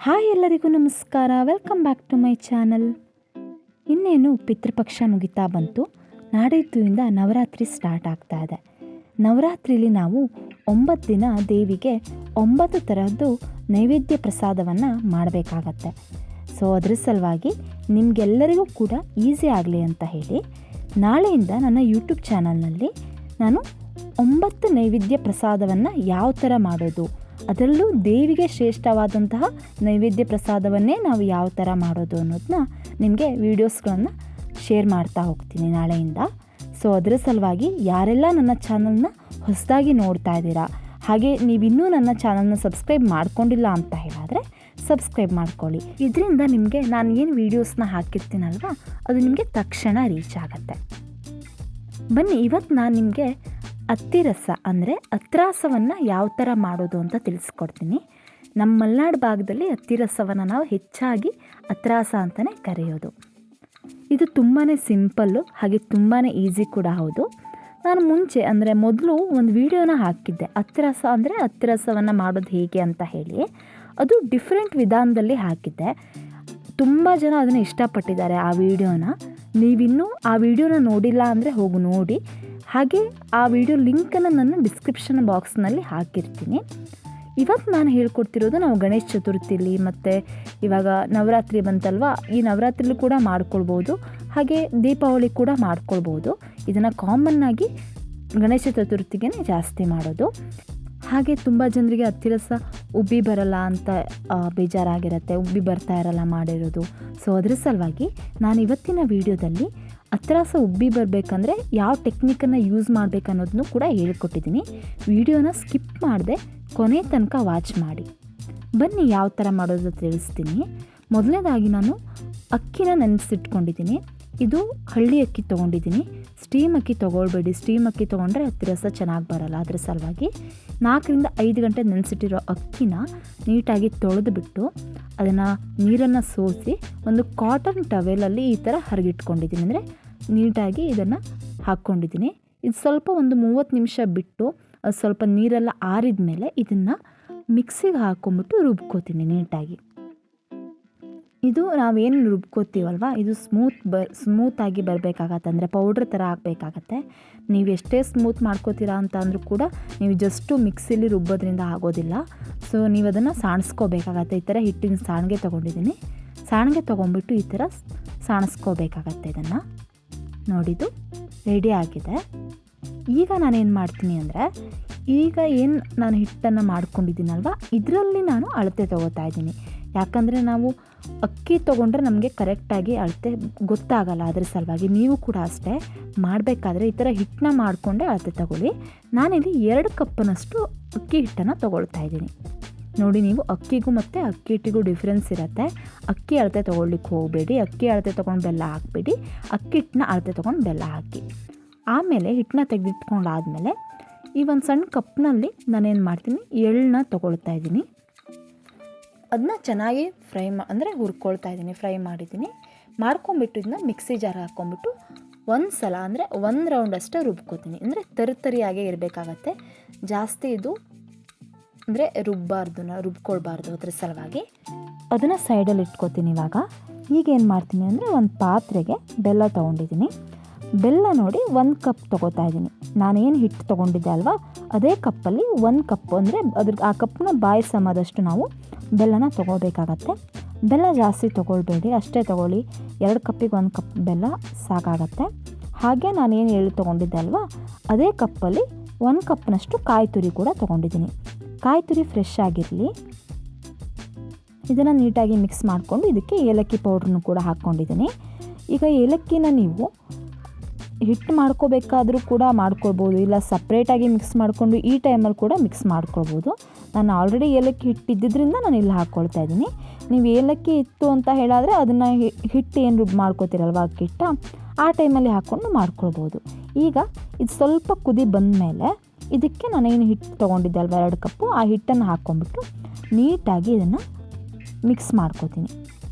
Hi ಎಲ್ಲರಿಗೂ ನಮಸ್ಕಾರ. Welcome back to my channel. ಇನ್ನೇನು ಪಿತೃಪಕ್ಷ ಮುಗಿತಾ ಬಂತು. ನಾಡಿದ್ದುಯಿಂದ ನವರಾತ್ರಿ ಸ್ಟಾರ್ಟ್ ಆಗ್ತಾ ಇದೆ. ನವರಾತ್ರಿಲಿ ನಾವು 9 ದಿನ ದೇವಿಗೆ 9 ಥರದ್ದು ನೈವೇದ್ಯ ಪ್ರಸಾದವನ್ನು ಮಾಡಬೇಕಾಗತ್ತೆ. ಸೊ ಅದ್ರ ಸಲುವಾಗಿ ನಿಮಗೆಲ್ಲರಿಗೂ ಕೂಡ ಈಸಿ ಆಗಲಿ ಅಂತ ಹೇಳಿ ನಾಳೆಯಿಂದ ನನ್ನ ಯೂಟ್ಯೂಬ್ ಚಾನಲ್ನಲ್ಲಿ ನಾನು 9 ನೈವೇದ್ಯ ಪ್ರಸಾದವನ್ನು ಯಾವ ಥರ ಮಾಡೋದು, ಅದರಲ್ಲೂ ದೇವಿಗೆ ಶ್ರೇಷ್ಠವಾದಂತಹ ನೈವೇದ್ಯ ಪ್ರಸಾದವನ್ನೇ ನಾವು ಯಾವ ಥರ ಮಾಡೋದು ಅನ್ನೋದನ್ನ ನಿಮಗೆ ವೀಡಿಯೋಸ್ಗಳನ್ನು ಶೇರ್ ಮಾಡ್ತಾ ಹೋಗ್ತೀನಿ ನಾಳೆಯಿಂದ. ಸೊ ಅದರ ಸಲುವಾಗಿ ಯಾರೆಲ್ಲ ನನ್ನ ಚಾನಲ್ನ ಹೊಸದಾಗಿ ನೋಡ್ತಾ ಇದ್ದೀರಾ, ಹಾಗೆ ನೀವಿನ್ನೂ ನನ್ನ ಚಾನಲ್ನ ಸಬ್ಸ್ಕ್ರೈಬ್ ಮಾಡ್ಕೊಂಡಿಲ್ಲ ಅಂತ ಹೇಳಿದ್ರೆ ಸಬ್ಸ್ಕ್ರೈಬ್ ಮಾಡ್ಕೊಳ್ಳಿ. ಇದರಿಂದ ನಿಮಗೆ ನಾನು ಏನು ವೀಡಿಯೋಸ್ನ ಹಾಕಿರ್ತೀನಲ್ವ ಅದು ನಿಮಗೆ ತಕ್ಷಣ ರೀಚ್ ಆಗುತ್ತೆ. ಬನ್ನಿ, ಇವತ್ತು ನಾನು ನಿಮಗೆ ಅತ್ತಿರಸ ಅಂದರೆ ಅತ್ರಾಸವನ್ನು ಯಾವ ಥರ ಮಾಡೋದು ಅಂತ ತಿಳಿಸ್ಕೊಡ್ತೀನಿ. ನಮ್ಮ ಮಲೆನಾಡು ಭಾಗದಲ್ಲಿ ಅತ್ತಿರಸವನ್ನು ನಾವು ಹೆಚ್ಚಾಗಿ ಅತ್ರಾಸ ಅಂತಲೇ ಕರೆಯೋದು. ಇದು ತುಂಬಾ ಸಿಂಪಲ್ಲು, ಹಾಗೆ ತುಂಬಾ ಈಸಿ ಕೂಡ ಹೌದು. ನಾನು ಮುಂಚೆ ಅಂದರೆ ಮೊದಲು ಒಂದು ವಿಡಿಯೋನ ಹಾಕಿದ್ದೆ, ಅತ್ತಿರಸ ಅಂದರೆ ಅತ್ತಿರಸವನ್ನು ಮಾಡೋದು ಹೇಗೆ ಅಂತ ಹೇಳಿ. ಅದು ಡಿಫ್ರೆಂಟ್ ವಿಧಾನದಲ್ಲಿ ಹಾಕಿದ್ದೆ. ತುಂಬ ಜನ ಅದನ್ನು ಇಷ್ಟಪಟ್ಟಿದ್ದಾರೆ ಆ ವಿಡಿಯೋನ. ನೀವಿನ್ನೂ ಆ ವಿಡಿಯೋನ ನೋಡಿಲ್ಲ ಅಂದರೆ ಹೋಗಿ ನೋಡಿ. ಹಾಗೆ ಆ ವಿಡಿಯೋ ಲಿಂಕನ್ನು ನನ್ನ ಡಿಸ್ಕ್ರಿಪ್ಷನ್ ಬಾಕ್ಸ್ನಲ್ಲಿ ಹಾಕಿರ್ತೀನಿ. ಇವತ್ತು ನಾನು ಹೇಳ್ಕೊಡ್ತಿರೋದು ನಾವು ಗಣೇಶ ಚತುರ್ಥಿಲಿ ಮತ್ತು ಇವಾಗ ನವರಾತ್ರಿ ಬಂತಲ್ವ, ಈ ನವರಾತ್ರಿಲಿ ಕೂಡ ಮಾಡ್ಕೊಳ್ಬೋದು, ಹಾಗೆ ದೀಪಾವಳಿ ಕೂಡ ಮಾಡ್ಕೊಳ್ಬೋದು. ಇದನ್ನು ಕಾಮನ್ನಾಗಿ ಗಣೇಶ ಚತುರ್ಥಿಗೆ ಜಾಸ್ತಿ ಮಾಡೋದು. ಹಾಗೆ ತುಂಬ ಜನರಿಗೆ ಅತ್ತಿರಸ ಉಬ್ಬಿ ಬರಲ್ಲ ಅಂತ ಬೇಜಾರಾಗಿರುತ್ತೆ, ಉಬ್ಬಿ ಬರ್ತಾ ಇರಲ್ಲ ಮಾಡಿರೋದು. ಸೊ ಅದ್ರ ಸಲುವಾಗಿ ನಾನು ಇವತ್ತಿನ ವಿಡಿಯೋದಲ್ಲಿ ಅತ್ರಾಸ ಉಬ್ಬಿ ಬರಬೇಕಂದ್ರೆ ಯಾವ ಟೆಕ್ನಿಕನ್ನು ಯೂಸ್ ಮಾಡಬೇಕನ್ನೋದನ್ನು ಕೂಡ ಹೇಳ್ಕೊಟ್ಟಿದ್ದೀನಿ. ವಿಡಿಯೋನ ಸ್ಕಿಪ್ ಮಾಡದೆ ಕೊನೆ ತನಕ ವಾಚ್ ಮಾಡಿ. ಬನ್ನಿ ಯಾವ ಥರ ಮಾಡೋದು ತಿಳಿಸ್ತೀನಿ. ಮೊದಲನೇದಾಗಿ ನಾನು ಅಕ್ಕಿನ ನೆನೆಸಿಟ್ಕೊಂಡಿದ್ದೀನಿ. ಇದು ಹಳ್ಳಿ ಅಕ್ಕಿ ತೊಗೊಂಡಿದ್ದೀನಿ. ಸ್ಟೀಮ್ ಅಕ್ಕಿ ತೊಗೊಳ್ಬೇಡಿ, ಸ್ಟೀಮ್ ಅಕ್ಕಿ ತೊಗೊಂಡ್ರೆ ಅತ್ತಿರಸ ಚೆನ್ನಾಗಿ ಬರಲ್ಲ. ಅದ್ರ ಸಲುವಾಗಿ 4 ರಿಂದ 5 ಗಂಟೆ ನೆನೆಸಿಟ್ಟಿರೋ ಅಕ್ಕಿನ ನೀಟಾಗಿ ತೊಳೆದುಬಿಟ್ಟು ಅದನ್ನು ನೀರನ್ನು ಸೋಸಿ ಒಂದು ಕಾಟನ್ ಟವೆಲಲ್ಲಿ ಈ ಥರ ಹರಗಿಟ್ಕೊಂಡಿದ್ದೀನಿ. ಅಂದರೆ ನೀಟಾಗಿ ಇದನ್ನು ಹಾಕ್ಕೊಂಡಿದ್ದೀನಿ. ಇದು ಸ್ವಲ್ಪ ಒಂದು 30 ನಿಮಿಷ ಬಿಟ್ಟು ಅದು ಸ್ವಲ್ಪ ನೀರೆಲ್ಲ ಆರಿದ ಮೇಲೆ ಇದನ್ನು ಮಿಕ್ಸಿಗೆ ಹಾಕ್ಕೊಂಬಿಟ್ಟು ರುಬ್ಕೋತೀನಿ ನೀಟಾಗಿ. ಇದು ನಾವೇನು ರುಬ್ಕೋತೀವಲ್ವ, ಇದು ಸ್ಮೂತಾಗಿ ಬರಬೇಕಾಗತ್ತೆ, ಅಂದರೆ ಪೌಡ್ರ್ ಥರ ಆಗಬೇಕಾಗತ್ತೆ. ನೀವು ಎಷ್ಟೇ ಸ್ಮೂತ್ ಮಾಡ್ಕೋತೀರಾ ಅಂತ ಅಂದರೂ ಕೂಡ ನೀವು ಜಸ್ಟು ಮಿಕ್ಸಿಲಿ ರುಬ್ಬೋದ್ರಿಂದ ಆಗೋದಿಲ್ಲ. ಸೊ ನೀವು ಅದನ್ನು ಸಾಣಿಸ್ಕೋಬೇಕಾಗತ್ತೆ. ಈ ಥರ ಹಿಟ್ಟಿನ ಸಾಣಿಗೆ ತೊಗೊಂಡಿದ್ದೀನಿ. ಸಾಣಿಗೆ ತೊಗೊಂಡ್ಬಿಟ್ಟು ಈ ಥರ ಸಾಣಿಸ್ಕೋಬೇಕಾಗತ್ತೆ. ಇದನ್ನು ನೋಡಿದ್ದು ರೆಡಿ ಆಗಿದೆ. ಈಗ ನಾನೇನು ಮಾಡ್ತೀನಿ ಅಂದರೆ, ಈಗ ಏನು ನಾನು ಹಿಟ್ಟನ್ನು ಮಾಡ್ಕೊಂಡಿದ್ದೀನಲ್ವ ಇದರಲ್ಲಿ ನಾನು ಅಳತೆ ತೊಗೋತಾ ಇದ್ದೀನಿ. ಯಾಕಂದರೆ ನಾವು ಅಕ್ಕಿ ತೊಗೊಂಡ್ರೆ ನಮಗೆ ಕರೆಕ್ಟಾಗಿ ಅಳತೆ ಗೊತ್ತಾಗಲ್ಲ. ಅದ್ರ ಸಲುವಾಗಿ ನೀವು ಕೂಡ ಅಷ್ಟೇ ಮಾಡಬೇಕಾದ್ರೆ ಈ ಥರ ಹಿಟ್ಟನ್ನ ಮಾಡಿಕೊಂಡೆ ಅಳತೆ ತಗೊಳ್ಳಿ. ನಾನಿಲ್ಲಿ 2 ಕಪ್ನಷ್ಟು ಅಕ್ಕಿ ಹಿಟ್ಟನ್ನು ತೊಗೊಳ್ತಾ ಇದ್ದೀನಿ. ನೋಡಿ, ನೀವು ಅಕ್ಕಿಗೂ ಮತ್ತು ಅಕ್ಕಿ ಹಿಟ್ಟಿಗೂ ಡಿಫ್ರೆನ್ಸ್ ಇರುತ್ತೆ. ಅಕ್ಕಿ ಅಳತೆ ತೊಗೊಳ್ಲಿಕ್ಕೆ ಹೋಗಬೇಡಿ. ಅಕ್ಕಿ ಅಳತೆ ತೊಗೊಂಡು ಬೆಲ್ಲ ಹಾಕಬೇಡಿ. ಅಕ್ಕಿ ಹಿಟ್ಟನ್ನ ಅಳತೆ ತೊಗೊಂಡು ಬೆಲ್ಲ ಹಾಕಿ. ಆಮೇಲೆ ಹಿಟ್ಟನ್ನ ತೆಗೆದಿಟ್ಕೊಂಡಾದಮೇಲೆ ಈ ಒಂದು ಸಣ್ಣ ಕಪ್ನಲ್ಲಿ ನಾನೇನು ಮಾಡ್ತೀನಿ, ಎಳ್ಳನ್ನ ತೊಗೊಳ್ತಾ ಇದ್ದೀನಿ. ಅದನ್ನ ಚೆನ್ನಾಗಿ ಅಂದರೆ ಹುರ್ಕೊಳ್ತಾ ಇದ್ದೀನಿ, ಫ್ರೈ ಮಾಡಿದ್ದೀನಿ. ಮಾಡ್ಕೊಂಬಿಟ್ಟು ಇದನ್ನ ಮಿಕ್ಸಿ ಜಾರ್ ಹಾಕ್ಕೊಂಬಿಟ್ಟು ಒಂದು ಸಲ ಅಂದರೆ 1 ರೌಂಡ್ ಅಷ್ಟೇ ರುಬ್ಕೋತೀನಿ. ಅಂದರೆ ತರಿಯಾಗೇ ಇರಬೇಕಾಗತ್ತೆ. ಜಾಸ್ತಿ ಇದು ಅಂದರೆ ರುಬ್ಕೊಳ್ಬಾರ್ದು. ಅದ್ರ ಸಲುವಾಗಿ ಅದನ್ನು ಸೈಡಲ್ಲಿ ಇಟ್ಕೋತೀನಿ. ಈಗೇನು ಮಾಡ್ತೀನಿ ಅಂದರೆ, ಒಂದು ಪಾತ್ರೆಗೆ ಬೆಲ್ಲ ತೊಗೊಂಡಿದ್ದೀನಿ. ಬೆಲ್ಲ ನೋಡಿ 1 ಕಪ್ ತೊಗೋತಾ ಇದ್ದೀನಿ. ನಾನೇನು ಹಿಟ್ಟು ತೊಗೊಂಡಿದ್ದೆ ಅಲ್ವಾ ಅದೇ ಕಪ್ಪಲ್ಲಿ 1 ಕಪ್ ಅಂದರೆ ಆ ಕಪ್ನ ಬಾಯಿ ಸಮದಷ್ಟು ನಾವು ಬೆಲ್ಲನ ತೊಗೋಬೇಕಾಗತ್ತೆ. ಬೆಲ್ಲ ಜಾಸ್ತಿ ತೊಗೊಳ್ಬೇಡಿ, ಅಷ್ಟೇ ತೊಗೊಳ್ಳಿ. 2 ಕಪ್ಪಿಗೆ 1 ಕಪ್ ಬೆಲ್ಲ ಸಾಕಾಗತ್ತೆ. ಹಾಗೆ ನಾನೇನು ಎಳ್ಳು ತೊಗೊಂಡಿದ್ದೆ ಅಲ್ವಾ ಅದೇ ಕಪ್ಪಲ್ಲಿ 1 ಕಪ್ನಷ್ಟು ಕಾಯಿ ತುರಿ ಕೂಡ ತೊಗೊಂಡಿದ್ದೀನಿ. ಕಾಯಿ ತುರಿ ಫ್ರೆಶ್ ಆಗಿರಲಿ. ಇದನ್ನು ನೀಟಾಗಿ ಮಿಕ್ಸ್ ಮಾಡಿಕೊಂಡು ಇದಕ್ಕೆ ಏಲಕ್ಕಿ ಪೌಡ್ರನ್ನು ಕೂಡ ಹಾಕ್ಕೊಂಡಿದ್ದೀನಿ. ಈಗ ಏಲಕ್ಕಿನ ನೀವು ಹಿಟ್ಟು ಮಾಡ್ಕೋಬೇಕಾದ್ರೂ ಕೂಡ ಮಾಡ್ಕೊಳ್ಬೋದು, ಇಲ್ಲ ಸಪ್ರೇಟಾಗಿ ಮಿಕ್ಸ್ ಮಾಡಿಕೊಂಡು ಈ ಟೈಮಲ್ಲಿ ಕೂಡ ಮಿಕ್ಸ್ ಮಾಡ್ಕೊಳ್ಬೋದು. ನಾನು ಆಲ್ರೆಡಿ ಏಲಕ್ಕಿ ಹಿಟ್ಟಿದ್ದರಿಂದ ನಾನು ಇಲ್ಲಿ ಹಾಕ್ಕೊಳ್ತಾ ಇದ್ದೀನಿ. ನೀವು ಏಲಕ್ಕಿ ಇತ್ತು ಅಂತ ಹೇಳಿದ್ರೆ ಅದನ್ನು ಹಿಟ್ಟು ಏನು ಮಾಡ್ಕೋತೀರಲ್ವ ಅಕ್ಕಿ ಹಿಟ್ಟು, ಆ ಟೈಮಲ್ಲಿ ಹಾಕ್ಕೊಂಡು ಮಾಡ್ಕೊಳ್ಬೋದು. ಈಗ ಇದು ಸ್ವಲ್ಪ ಕುದಿ ಬಂದಮೇಲೆ ಇದಕ್ಕೆ ನಾನೇನು ಹಿಟ್ಟು ತೊಗೊಂಡಿದ್ದೆ ಅಲ್ವ 2 ಕಪ್ಪು, ಆ ಹಿಟ್ಟನ್ನು ಹಾಕ್ಕೊಂಡ್ಬಿಟ್ಟು ನೀಟಾಗಿ ಇದನ್ನು ಮಿಕ್ಸ್ ಮಾಡ್ಕೋತೀನಿ.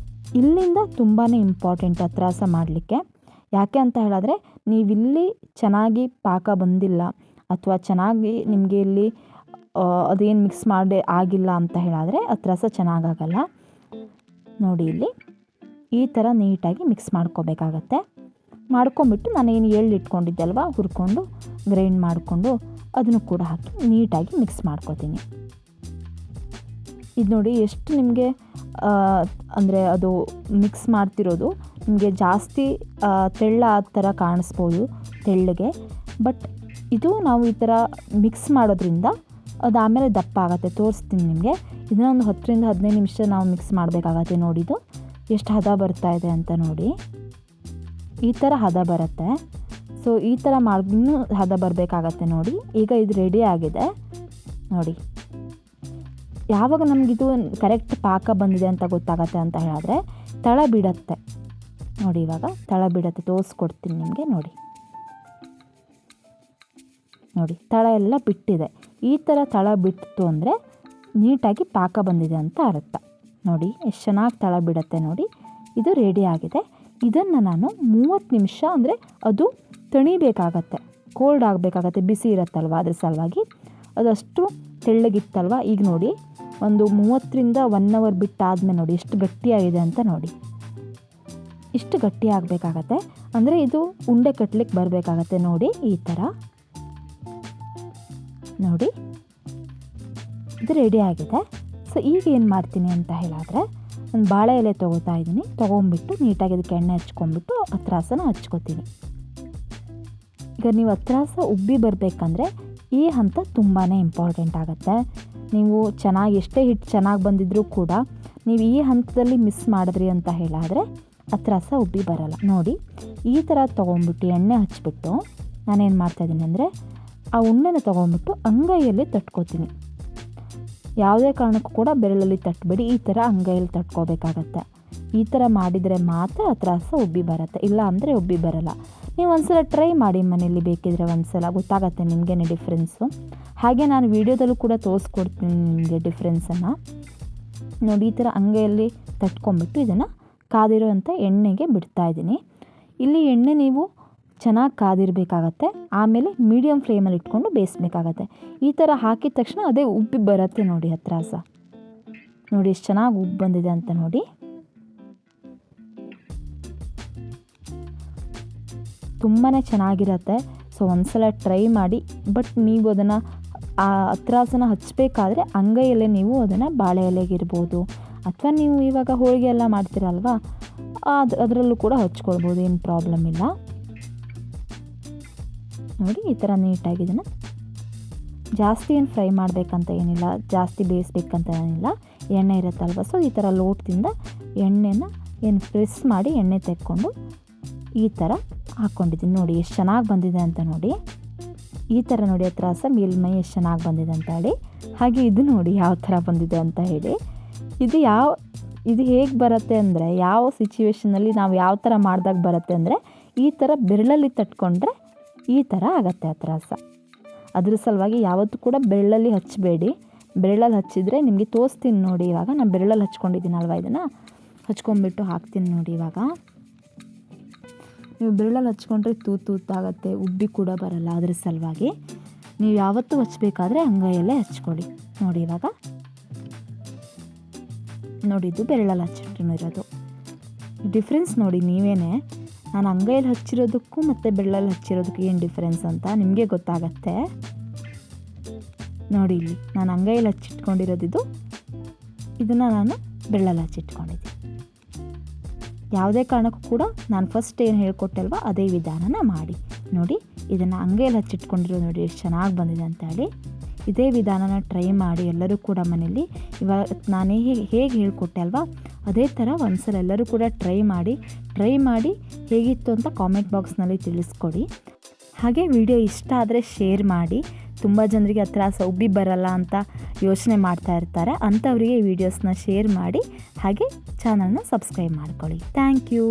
ಇಲ್ಲಿಂದ ತುಂಬಾ ಇಂಪಾರ್ಟೆಂಟ್ ಅತ್ರಾಸ ಮಾಡಲಿಕ್ಕೆ. ಯಾಕೆ ಅಂತ ಹೇಳಿದ್ರೆ, ನೀವಿಲ್ಲಿ ಚೆನ್ನಾಗಿ ಪಾಕ ಬಂದಿಲ್ಲ ಅಥವಾ ಚೆನ್ನಾಗಿ ನಿಮಗೆ ಇಲ್ಲಿ ಅದೇನು ಮಿಕ್ಸ್ ಮಾಡಿ ಆಗಿಲ್ಲ ಅಂತ ಹೇಳಿದ್ರೆ ಅತ್ರಾಸ ಚೆನ್ನಾಗಾಗಲ್ಲ. ನೋಡಿ ಇಲ್ಲಿ ಈ ಥರ ನೀಟಾಗಿ ಮಿಕ್ಸ್ ಮಾಡ್ಕೋಬೇಕಾಗತ್ತೆ. ಮಾಡ್ಕೊಂಬಿಟ್ಟು ನಾನೇನು ಎಳ್ಳು ಇಟ್ಕೊಂಡಿದ್ದೆ ಅಲ್ವಾ, ಹುರ್ಕೊಂಡು ಗ್ರೈಂಡ್ ಮಾಡಿಕೊಂಡು ಅದನ್ನು ಕೂಡ ಹಾಕಿ ನೀಟಾಗಿ ಮಿಕ್ಸ್ ಮಾಡ್ಕೋತೀನಿ. ಇದು ನೋಡಿ ಎಷ್ಟು ನಿಮಗೆ ಅಂದರೆ ಅದು ಮಿಕ್ಸ್ ಮಾಡ್ತಿರೋದು ನಿಮಗೆ ಜಾಸ್ತಿ ತೆಳ್ಳ ಆ ಥರ ಕಾಣಿಸ್ಬೋದು, ತೆಳ್ಳಗೆ. ಬಟ್ ಇದು ನಾವು ಈ ಥರ ಮಿಕ್ಸ್ ಮಾಡೋದ್ರಿಂದ ಅದು ಆಮೇಲೆ ದಪ್ಪ ಆಗುತ್ತೆ. ತೋರಿಸ್ತೀನಿ ನಿಮಗೆ. ಇದನ್ನ ಒಂದು 10ರಿಂದ 15 ನಿಮಿಷ ನಾವು ಮಿಕ್ಸ್ ಮಾಡಬೇಕಾಗತ್ತೆ. ನೋಡಿದ್ದು ಎಷ್ಟು ಹದ ಬರ್ತಾ ಇದೆ ಅಂತ ನೋಡಿ. ಈ ಥರ ಹದ ಬರುತ್ತೆ. ಸೊ ಈ ಥರ ಇನ್ನೂ ಹದ ಬರಬೇಕಾಗತ್ತೆ ನೋಡಿ. ಈಗ ಇದು ರೆಡಿ ಆಗಿದೆ ನೋಡಿ. ಯಾವಾಗ ನಮಗಿದು ಕರೆಕ್ಟ್ ಪಾಕ ಬಂದಿದೆ ಅಂತ ಗೊತ್ತಾಗತ್ತೆ ಅಂತ ಹೇಳಿದ್ರೆ ತಳ ಬಿಡತ್ತೆ ನೋಡಿ. ಇವಾಗ ತಳ ಬಿಡತ್ತೆ, ತೋರಿಸ್ಕೊಡ್ತೀನಿ ನಿಮಗೆ. ನೋಡಿ ತಳ ಎಲ್ಲ ಬಿಟ್ಟಿದೆ. ಈ ಥರ ತಳ ಬಿಟ್ಟಿತ್ತು ಅಂದರೆ ನೀಟಾಗಿ ಪಾಕ ಬಂದಿದೆ ಅಂತ ಅರ್ಥ. ನೋಡಿ ಎಷ್ಟು ಚೆನ್ನಾಗಿ ತಳ ಬಿಡತ್ತೆ ನೋಡಿ. ಇದು ರೆಡಿ ಆಗಿದೆ. ಇದನ್ನು ನಾನು 30 ನಿಮಿಷ ಅಂದರೆ ಅದು ತಣಿಬೇಕಾಗತ್ತೆ, ಕೋಲ್ಡ್ ಆಗಬೇಕಾಗತ್ತೆ. ಬಿಸಿ ಇರುತ್ತಲ್ವ ಅದ್ರ ಸಲುವಾಗಿ. ಅದಷ್ಟು ತೆಳ್ಳಗಿತ್ತಲ್ವ. ಈಗ ನೋಡಿ ಒಂದು 30ರಿಂದ 1 ಅವರ್ ಬಿಟ್ಟಾದ್ಮೇಲೆ ನೋಡಿ ಎಷ್ಟು ಗಟ್ಟಿಯಾಗಿದೆ ಅಂತ ನೋಡಿ. ಇಷ್ಟು ಗಟ್ಟಿ ಆಗಬೇಕಾಗತ್ತೆ. ಅಂದರೆ ಇದು ಉಂಡೆ ಕಟ್ಲಿಕ್ಕೆ ಬರಬೇಕಾಗತ್ತೆ ನೋಡಿ. ಈ ಥರ ನೋಡಿ ಇದು ರೆಡಿ ಆಗಿದೆ. ಸೊ ಈಗ ಏನು ಮಾಡ್ತೀನಿ ಅಂತ ಹೇಳಿದ್ರೆ ಒಂದು ಬಾಳೆ ಎಲೆ ತೊಗೋತಾ ಇದ್ದೀನಿ. ತೊಗೊಂಬಿಟ್ಟು ನೀಟಾಗಿ ಅದಕ್ಕೆ ಎಣ್ಣೆ ಹಚ್ಕೊಂಡ್ಬಿಟ್ಟು ಹತ್ರಾಸನ ಹಚ್ಕೋತೀನಿ. ಈಗ ನೀವು ಹತ್ರಾಸ ಉಬ್ಬಿ ಬರಬೇಕಂದ್ರೆ ಈ ಹಂತ ತುಂಬಾ ಇಂಪಾರ್ಟೆಂಟ್ ಆಗುತ್ತೆ. ನೀವು ಎಷ್ಟೇ ಹಿಟ್ಟು ಚೆನ್ನಾಗಿ ಬಂದಿದ್ರೂ ಕೂಡ ನೀವು ಈ ಹಂತದಲ್ಲಿ ಮಿಸ್ ಮಾಡಿದ್ರಿ ಅಂತ ಹೇಳಿದ್ರೆ ಹತ್ರಾಸ ಉಬ್ಬಿ ಬರಲ್ಲ. ನೋಡಿ ಈ ಥರ ತೊಗೊಂಬಿಟ್ಟು ಎಣ್ಣೆ ಹಚ್ಬಿಟ್ಟು ನಾನೇನು ಮಾಡ್ತಾಯಿದ್ದೀನಿ ಅಂದರೆ ಆ ಉಣ್ಣೆನ ತೊಗೊಂಬಿಟ್ಟು ಅಂಗೈಯಲ್ಲಿ ತಟ್ಕೋತೀನಿ. ಯಾವುದೇ ಕಾರಣಕ್ಕೂ ಕೂಡ ಬೆರಳಲ್ಲಿ ತಟ್ಟಬೇಡಿ. ಈ ಥರ ಅಂಗೈಯಲ್ಲಿ ತಟ್ಕೋಬೇಕಾಗತ್ತೆ. ಈ ಥರ ಮಾಡಿದರೆ ಮಾತ್ರ ಹತ್ರಾಸ ಉಬ್ಬಿ ಬರುತ್ತೆ, ಇಲ್ಲ ಅಂದರೆ ಉಬ್ಬಿ ಬರಲ್ಲ. ನೀವು ಒಂದ್ಸಲ ಟ್ರೈ ಮಾಡಿ ಮನೇಲಿ, ಬೇಕಿದ್ರೆ ಒಂದ್ಸಲ ಗೊತ್ತಾಗತ್ತೆ ನಿಮಗೇನೆ ಡಿಫ್ರೆನ್ಸು. ಹಾಗೆ ನಾನು ವೀಡಿಯೋದಲ್ಲೂ ಕೂಡ ತೋರಿಸ್ಕೊಡ್ತೀನಿ ನಿಮಗೆ ಡಿಫ್ರೆನ್ಸನ್ನು. ನೋಡಿ ಈ ಥರ ಅಂಗೈಯಲ್ಲಿ ತಟ್ಕೊಂಬಿಟ್ಟು ಇದನ್ನು ಕಾದಿರೋವಂಥ ಎಣ್ಣೆಗೆ ಬಿಡ್ತಾಯಿದ್ದೀನಿ. ಇಲ್ಲಿ ಎಣ್ಣೆ ನೀವು ಚೆನ್ನಾಗಿ ಕಾದಿರಬೇಕಾಗತ್ತೆ. ಆಮೇಲೆ ಮೀಡಿಯಮ್ ಫ್ಲೇಮಲ್ಲಿ ಇಟ್ಕೊಂಡು ಬೇಯಿಸ್ಬೇಕಾಗತ್ತೆ. ಈ ಥರ ಹಾಕಿದ ತಕ್ಷಣ ಅದೇ ಉಬ್ಬಿ ಬರುತ್ತೆ ನೋಡಿ ಹತ್ರಾಸ. ನೋಡಿ ಎಷ್ಟು ಚೆನ್ನಾಗಿ ಉಬ್ಬಿ ಬಂದಿದೆ ಅಂತ ನೋಡಿ. ತುಂಬಾ ಚೆನ್ನಾಗಿರುತ್ತೆ. ಸೊ ಒಂದ್ಸಲ ಟ್ರೈ ಮಾಡಿ. ಬಟ್ ನೀವು ಅದನ್ನು ಆ ಹತ್ರಾಸನ ಹಚ್ಚಬೇಕಾದ್ರೆ ಅಂಗೈಯಲ್ಲೇ ನೀವು ಅದನ್ನು ಬಾಳೆ ಎಲೆಗಿರ್ಬೋದು ಅಥವಾ ನೀವು ಇವಾಗ ಹೋಳಿಗೆ ಎಲ್ಲ ಮಾಡ್ತೀರಲ್ವ ಅದರಲ್ಲೂ ಕೂಡ ಹಚ್ಕೊಳ್ಬೋದು, ಏನು ಪ್ರಾಬ್ಲಮ್ ಇಲ್ಲ. ನೋಡಿ ಈ ಥರ ನೀಟಾಗಿ ಇದನ್ನು ಜಾಸ್ತಿ ಏನು ಫ್ರೈ ಮಾಡಬೇಕಂತ ಏನಿಲ್ಲ, ಜಾಸ್ತಿ ಬೇಯಿಸ್ಬೇಕಂತ ಏನಿಲ್ಲ. ಎಣ್ಣೆ ಇರುತ್ತಲ್ವ, ಸೊ ಈ ಥರ ಲೋಟದಿಂದ ಎಣ್ಣೆನ ಏನು ಪ್ರೆಸ್ ಮಾಡಿ ಎಣ್ಣೆ ತೆಕ್ಕೊಂಡು ಈ ಥರ ಹಾಕ್ಕೊಂಡಿದ್ದೀನಿ. ನೋಡಿ ಎಷ್ಟು ಚೆನ್ನಾಗಿ ಬಂದಿದೆ ಅಂತ ನೋಡಿ. ಈ ಥರ ನೋಡಿ ಹತ್ರಾಸ ಮೇಲ್ಮೈ ಎಷ್ಟು ಚೆನ್ನಾಗಿ ಬಂದಿದೆ ಅಂತ ಹೇಳಿ. ಹಾಗೆ ಇದು ನೋಡಿ ಯಾವ ಥರ ಬಂದಿದೆ ಅಂತ ಹೇಳಿ. ಇದು ಹೇಗೆ ಬರುತ್ತೆ ಅಂದರೆ ಯಾವ ಸಿಚುವೇಷನಲ್ಲಿ ನಾವು ಯಾವ ಥರ ಮಾಡಿದಾಗ ಬರುತ್ತೆ ಅಂದರೆ ಈ ಥರ ಬೆರಳಲ್ಲಿ ತಟ್ಕೊಂಡ್ರೆ ಈ ಥರ ಆಗುತ್ತೆ ಹತ್ರಾಸ. ಅದ್ರ ಸಲುವಾಗಿ ಯಾವತ್ತೂ ಕೂಡ ಬೆರಳಲ್ಲಿ ಹಚ್ಚಬೇಡಿ. ಬೆರಳಲ್ಲಿ ಹಚ್ಚಿದರೆ ನಿಮಗೆ ತೋರಿಸ್ತೀನಿ ನೋಡಿ. ಇವಾಗ ನಾನು ಬೆರಳಲ್ಲಿ ಹಚ್ಕೊಂಡಿದ್ದೀನಲ್ವ, ಇದನ್ನು ಹಚ್ಕೊಂಡ್ಬಿಟ್ಟು ಹಾಕ್ತೀನಿ ನೋಡಿ. ಇವಾಗ ನೀವು ಬೆರಳಲ್ಲಿ ಹಚ್ಕೊಂಡ್ರೆ ತೂತಾಗುತ್ತೆ, ಉಬ್ಬಿ ಕೂಡ ಬರಲ್ಲ. ಅದ್ರ ಸಲುವಾಗಿ ನೀವು ಯಾವತ್ತೂ ಹಚ್ಚಬೇಕಾದ್ರೆ ಅಂಗೈಯಲ್ಲೇ ಹಚ್ಕೊಳ್ಳಿ. ನೋಡಿ ಇವಾಗ ನೋಡಿದ್ದು ಬೆರಳಲ್ಲಿ ಹಚ್ಚಿಟ್ಟಿರೋದು ಡಿಫ್ರೆನ್ಸ್ ನೋಡಿ ನೀವೇನೆ. ನಾನು ಅಂಗೈಯಲ್ಲಿ ಹಚ್ಚಿರೋದಕ್ಕೂ ಮತ್ತು ಬೆರಳಲ್ಲಿ ಹಚ್ಚಿರೋದಕ್ಕೂ ಏನು ಡಿಫ್ರೆನ್ಸ್ ಅಂತ ನಿಮಗೆ ಗೊತ್ತಾಗತ್ತೆ. ನೋಡಿ ಇಲ್ಲಿ ನಾನು ಅಂಗೈಯಲ್ಲಿ ಹಚ್ಚಿಟ್ಕೊಂಡಿರೋದಿದು, ಇದನ್ನು ನಾನು ಬೆರಳಲ್ಲಿ ಹಚ್ಚಿಟ್ಕೊಂಡಿದ್ದೀನಿ. ಯಾವುದೇ ಕಾರಣಕ್ಕೂ ಕೂಡ ನಾನು ಫಸ್ಟ್ ಏನು ಹೇಳ್ಕೊಟ್ಟಲ್ವ ಅದೇ ವಿಧಾನನ ಮಾಡಿ. ನೋಡಿ ಇದನ್ನು ಅಂಗೈಯಲ್ಲಿ ಹಚ್ಚಿಟ್ಕೊಂಡಿರೋದು ನೋಡಿ ಎಷ್ಟು ಚೆನ್ನಾಗಿ ಬಂದಿದೆ ಅಂತ ಹೇಳಿ. ಇದೇ ವಿಧಾನನ ಟ್ರೈ ಮಾಡಿ ಎಲ್ಲರೂ ಕೂಡ ಮನೇಲಿ. ಇವಾಗ ನಾನು ಹೇಗೆ ಹೇಳ್ಕೊಟ್ಟೆ ಅಲ್ವಾ ಅದೇ ಥರ ಒಂದ್ಸಲ ಎಲ್ಲರೂ ಕೂಡ ಟ್ರೈ ಮಾಡಿ ಹೇಗಿತ್ತು ಅಂತ ಕಾಮೆಂಟ್ ಬಾಕ್ಸ್ನಲ್ಲಿ ತಿಳಿಸ್ಕೊಡಿ. ಹಾಗೆ ವಿಡಿಯೋ ಇಷ್ಟ ಆದರೆ ಶೇರ್ ಮಾಡಿ. ತುಂಬ ಜನರಿಗೆ ಹತ್ರಾಸ ಉಬ್ಬಿ ಬರಲ್ಲ ಅಂತ ಯೋಚನೆ ಮಾಡ್ತಾ ಇರ್ತಾರೆ, ಅಂಥವರಿಗೆ ಈ ವಿಡಿಯೋಸ್ನ ಶೇರ್ ಮಾಡಿ. ಹಾಗೆ ಚಾನಲ್ನ ಸಬ್ಸ್ಕ್ರೈಬ್ ಮಾಡ್ಕೊಳ್ಳಿ. Thank you.